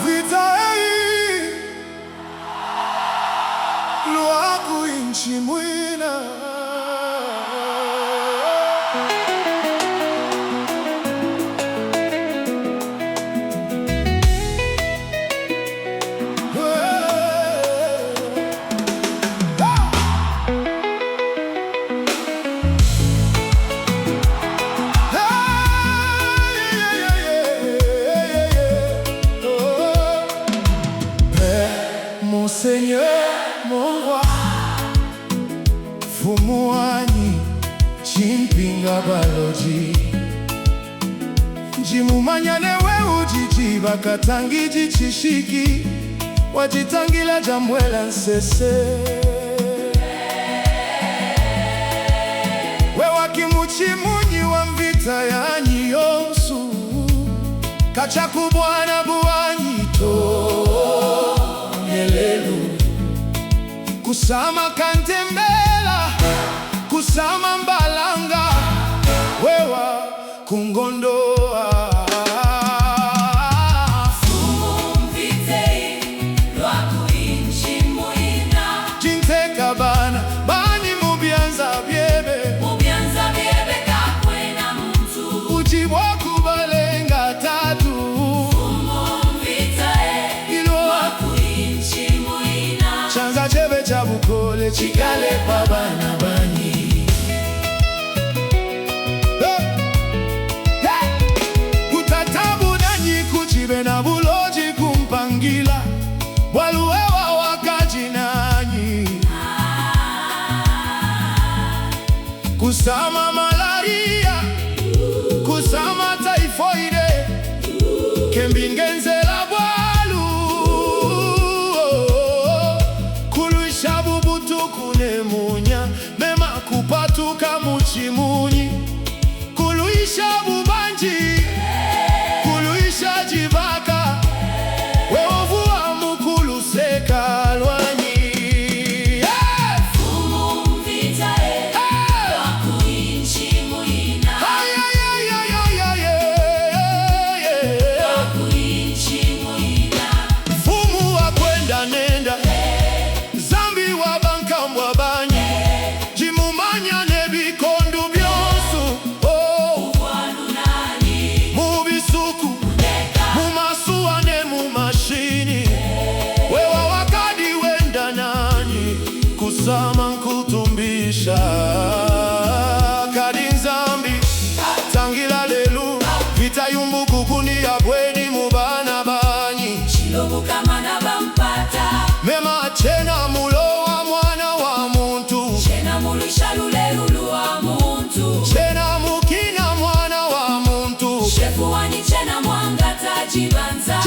Vita hii lwaku inchi mwina Seigneur, mon roi, fumuani chimpinga baloji njimumanyane we ujiji bakatangiji chishiki wajitangila jamwela nsese we wakimuchimunyi wa mvita yanyi yonsu kachakubwana buwanyito kusama kantembela kusama mbalanga wewa kungondoa jinteka bana bani mubyanza byebe kakwena muntu ujibwa kubalenga tatu chanza chebe cha bukole chikale pa bana banyi kutatabu nanyi kuchibe na buloji kumpangila waluwewa wakaji nanyi kusama malaria kusama taifoide kembingenzela kunemunya mema kupatuka muchimunyi kuluisha bubanji kuluisha jivaka weovua mukulu seka lwanyi fumu wa kwenda nenda zambi wa bankambwa banyi jimumanya nebikondu byonsu mubisuku mumasuwa ne mumashini wewa wakadi wenda nanyi kusama nkutumbisha kadi nzambi tangila lelu vita yumbuku kuni ya bweni mubana banyi chilobu kamana bampata mema chena mulo wa mwana wa muntu chena mulisha lulelu wa muntu chena mukina mwana wa muntu shefu wani chena mwanga tajibanza